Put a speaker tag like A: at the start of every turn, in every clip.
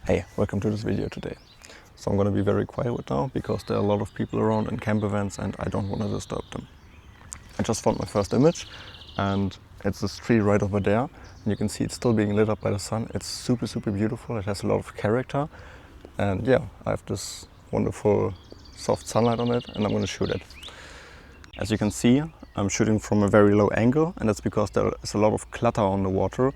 A: Hey, welcome to this video today. So I'm going to be very quiet now because there are a lot of people around in camp events and I don't want to disturb them. I just found my first image and it's this tree right over there and you can see it's still being lit up by the sun. It's super beautiful, it has a lot of character and yeah, I have this wonderful soft sunlight on it and I'm going to shoot it. As you can see, I'm shooting from a very low angle and that's because there is a lot of clutter on the water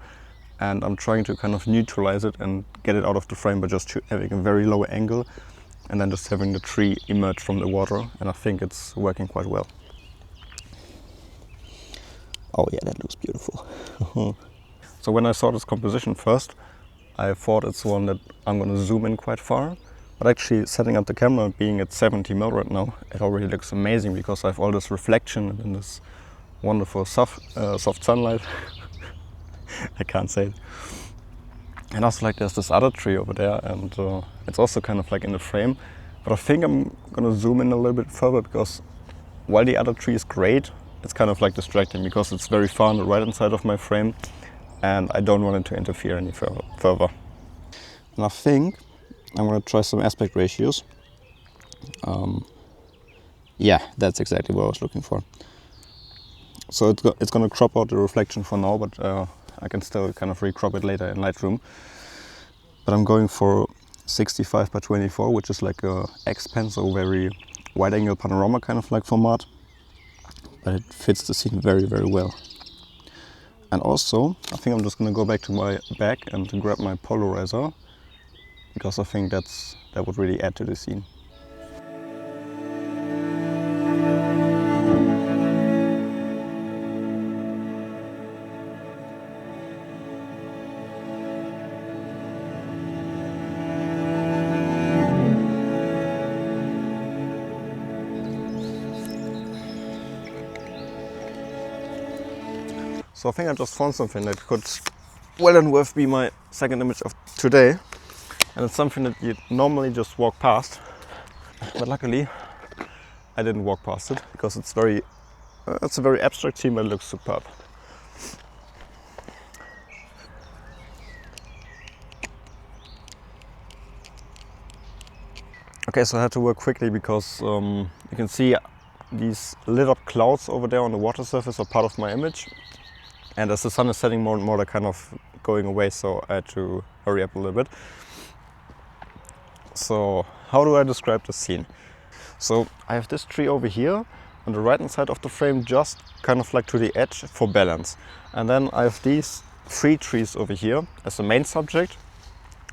A: and I'm trying to kind of neutralize it and get it out of the frame by just having a very low angle and then just having the tree emerge from the water, and I think it's working quite well. Oh yeah, that looks beautiful. So when I saw this composition first, I thought it's one that I'm going to zoom in quite far, but actually setting up the camera being at 70mm right now, it already looks amazing because I have all this reflection and then this wonderful soft sunlight. I can't say it. And also like there's this other tree over there and it's also kind of like in the frame. But I think I'm gonna zoom in a little bit further because while the other tree is great, it's kind of like distracting because it's very far on the right hand side of my frame and I don't want it to interfere any further. And I think I'm gonna try some aspect ratios. Yeah, that's exactly what I was looking for. So it's gonna crop out the reflection for now, but I can still kind of recrop it later in Lightroom. But I'm going for 65x24, which is like a X-Pen, so very wide angle panorama kind of like format. But it fits the scene very well. And also, I think I'm just gonna go back to my bag and grab my polarizer, because I think that would really add to the scene. So I think I just found something that could well and worth be my second image of today. And it's something that you normally just walk past. But luckily, I didn't walk past it because it's a very abstract scene, but it looks superb. Okay, so I had to work quickly because you can see these lit up clouds over there on the water surface are part of my image. And as the sun is setting more and more, they're kind of going away, so I had to hurry up a little bit. So how do I describe the scene? So I have this tree over here on the right hand side of the frame, just kind of like to the edge for balance. And then I have these three trees over here as the main subject,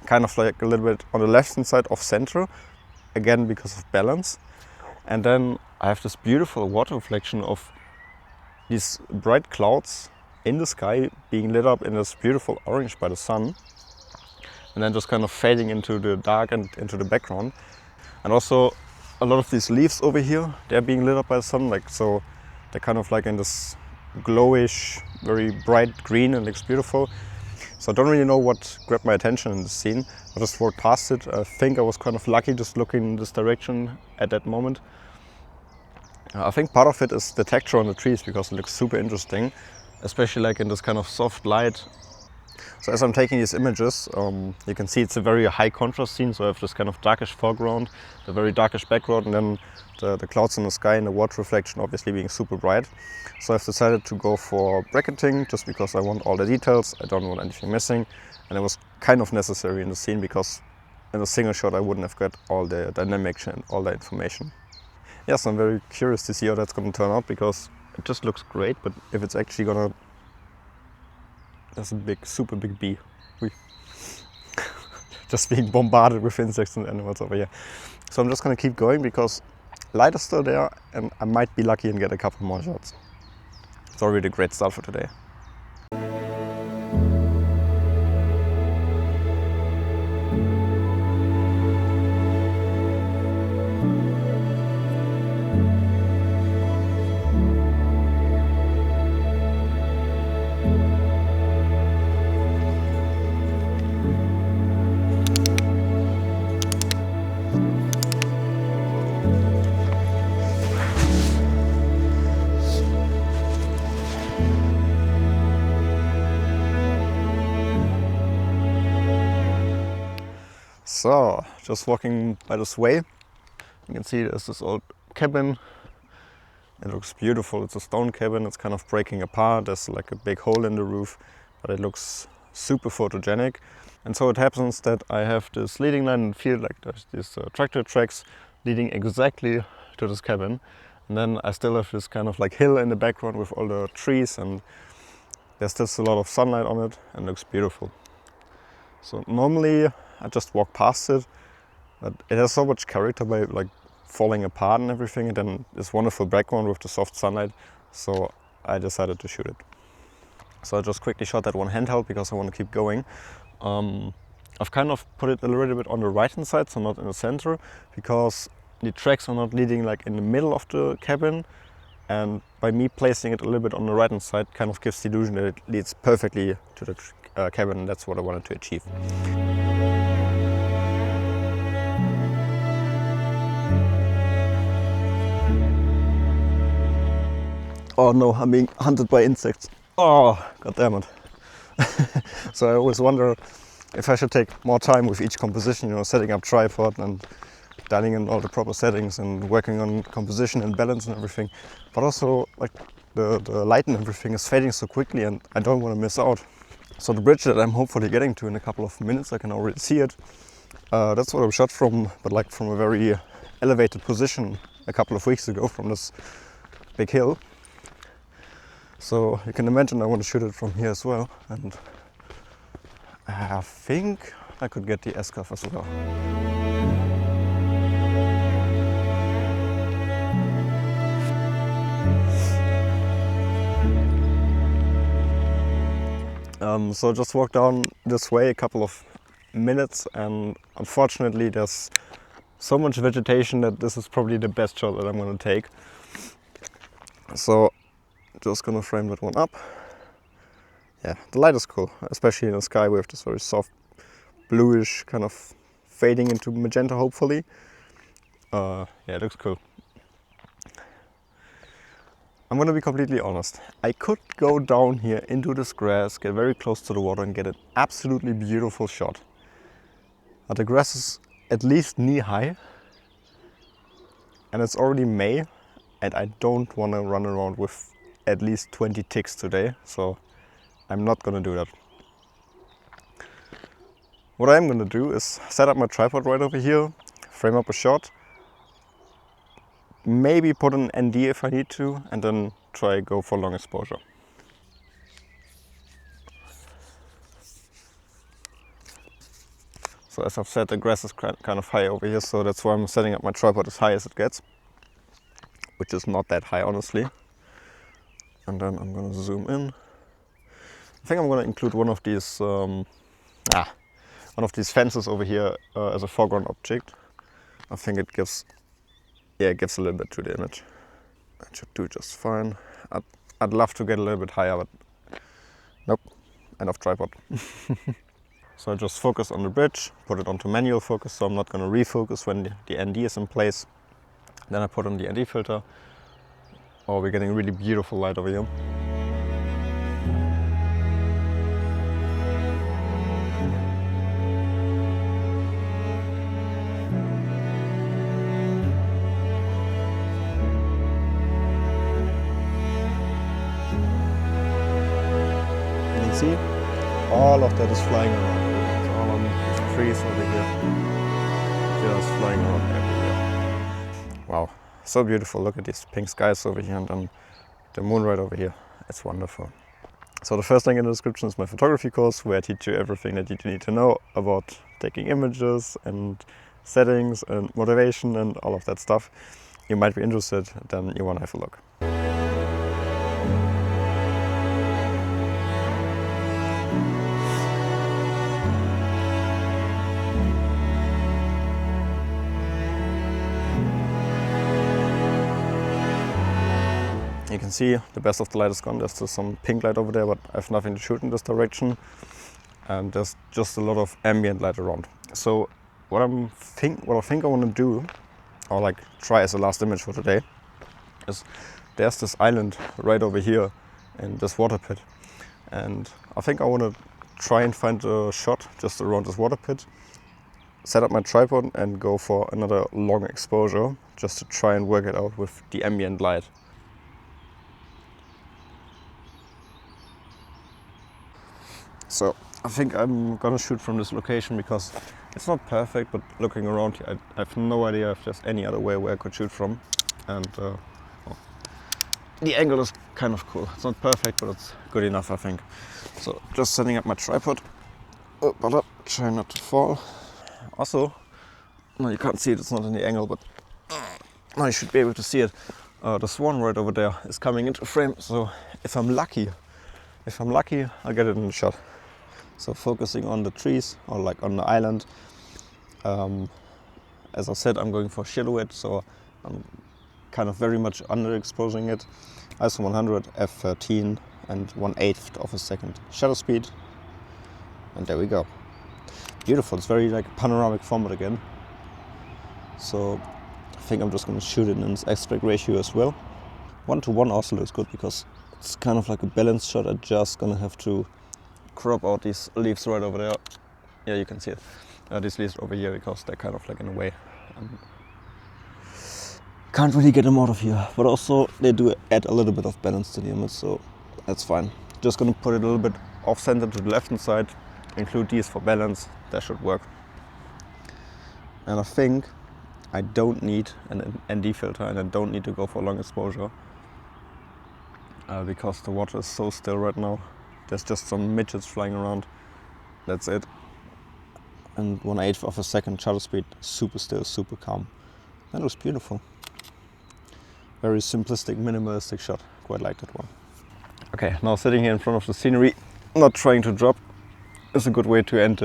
A: kind of like a little bit on the left hand side off center, again because of balance. And then I have this beautiful water reflection of these bright clouds in the sky being lit up in this beautiful orange by the sun, and then just kind of fading into the dark and into the background. And also a lot of these leaves over here, they're being lit up by the sun, like so they're kind of like in this glowish, very bright green, and looks beautiful. So I don't really know what grabbed my attention in the scene. I just walked past it. I think I was kind of lucky just looking in this direction at that moment. I think part of it is the texture on the trees because it looks super interesting, especially like in this kind of soft light. So as I'm taking these images, you can see it's a very high contrast scene. So I have this kind of darkish foreground, the very darkish background, and then the clouds in the sky and the water reflection obviously being super bright. So I've decided to go for bracketing just because I want all the details. I don't want anything missing. And it was kind of necessary in the scene because in a single shot I wouldn't have got all the dynamics and all the information. Yes, I'm very curious to see how that's going to turn out because it just looks great, but if it's actually gonna... There's a super big bee. Just being bombarded with insects and animals over here. So I'm just gonna keep going because light is still there and I might be lucky and get a couple more shots. It's already a great start for today. So, just walking by this way, you can see there's this old cabin. It looks beautiful. It's a stone cabin. It's kind of breaking apart. There's like a big hole in the roof, but it looks super photogenic. And so it happens that I have this leading line in the field, like there's these tractor tracks leading exactly to this cabin. And then I still have this kind of like hill in the background with all the trees, and there's just a lot of sunlight on it and it looks beautiful. So normally I just walk past it, but it has so much character by like falling apart and everything, and then this wonderful background with the soft sunlight, so I decided to shoot it. So I just quickly shot that one handheld because I want to keep going. I've kind of put it a little bit on the right hand side, so not in the center, because the tracks are not leading like in the middle of the cabin, and by me placing it a little bit on the right hand side kind of gives the illusion that it leads perfectly to the cabin, and that's what I wanted to achieve. Oh no, I'm being hunted by insects. Oh, god damn it. So I always wonder if I should take more time with each composition, you know, setting up tripod and dialing in all the proper settings and working on composition and balance and everything. But also, like, the light and everything is fading so quickly and I don't want to miss out. So the bridge that I'm hopefully getting to in a couple of minutes, I can already see it. That's what I shot from, but like from a very elevated position a couple of weeks ago from this big hill. So you can imagine I want to shoot it from here as well, and I think I could get the S-curve as well. So I just walked down this way a couple of minutes, and unfortunately there's so much vegetation that this is probably the best shot that I'm going to take. So just gonna frame that one up. Yeah, the light is cool, especially in the sky with this very soft bluish kind of fading into magenta, hopefully. Yeah, it looks cool. I'm gonna be completely honest. I could go down here into this grass, get very close to the water and get an absolutely beautiful shot. But the grass is at least knee high and it's already May, and I don't want to run around with at least 20 ticks today, so I'm not gonna do that. What I'm gonna do is set up my tripod right over here, frame up a shot, maybe put an ND if I need to, and then try go for long exposure. So as I've said, the grass is kind of high over here, so that's why I'm setting up my tripod as high as it gets, which is not that high honestly. And then I'm gonna zoom in. I think I'm gonna include one of these fences over here as a foreground object. I think it gives a little bit to the image. That should do just fine. I'd love to get a little bit higher, but nope, enough tripod. So I just focus on the bridge, put it onto manual focus, so I'm not gonna refocus when the ND is in place. Then I put on the ND filter. Oh, we're getting really beautiful light over here. You can see all of that is flying around. It's all on the trees over here. Just flying around everywhere. Wow. So beautiful. Look at these pink skies over here and then the moon right over here. It's wonderful. So the first link in the description is my photography course, where I teach you everything that you need to know about taking images and settings and motivation and all of that stuff. You might be interested, then you want to have a look. You can see the best of the light is gone. There's still some pink light over there, but I have nothing to shoot in this direction. And there's just a lot of ambient light around. So what I think I want to do, or like try as a last image for today, is there's this island right over here in this water pit. And I think I want to try and find a shot just around this water pit set up my tripod and go for another long exposure just to try and work it out with the ambient light. So I think I'm gonna shoot from this location because it's not perfect, but looking around here, I have no idea if there's any other way where I could shoot from. And well, the angle is kind of cool. It's not perfect, but it's good enough, I think. So just setting up my tripod. But up, try not to fall. Also, no, you can't see it, it's not in the angle, but now you should be able to see it. The swan right over there is coming into frame, so if I'm lucky, I'll get it in the shot. So focusing on the trees, or like on the island. As I said, I'm going for silhouette, so I'm kind of very much underexposing it. ISO 100, f13 and 1/8 of a second shutter speed. And there we go. Beautiful, it's very like panoramic format again. So I think I'm just gonna shoot it in this aspect ratio as well. 1:1 also looks good because it's kind of like a balanced shot. I'm just gonna have to crop out these leaves right over there. Yeah, you can see it. These leaves over here because they're kind of like in a way. Can't really get them out of here, but also they do add a little bit of balance to the image, so that's fine. Just gonna put it a little bit off center to the left hand side, include these for balance, that should work. And I think I don't need an ND filter and I don't need to go for long exposure because the water is so still right now. There's just some midgets flying around, that's it. And 1/8 of a second shutter speed, super still, super calm. That looks beautiful. Very simplistic, minimalistic shot. Quite like that one. Okay, now sitting here in front of the scenery, not trying to drop, is a good way to end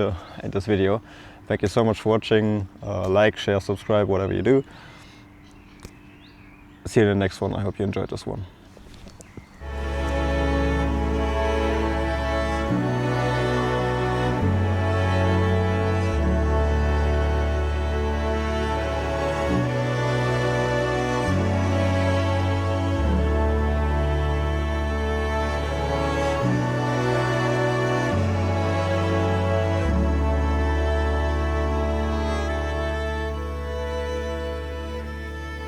A: this video. Thank you so much for watching. Like, share, subscribe, whatever you do. See you in the next one. I hope you enjoyed this one.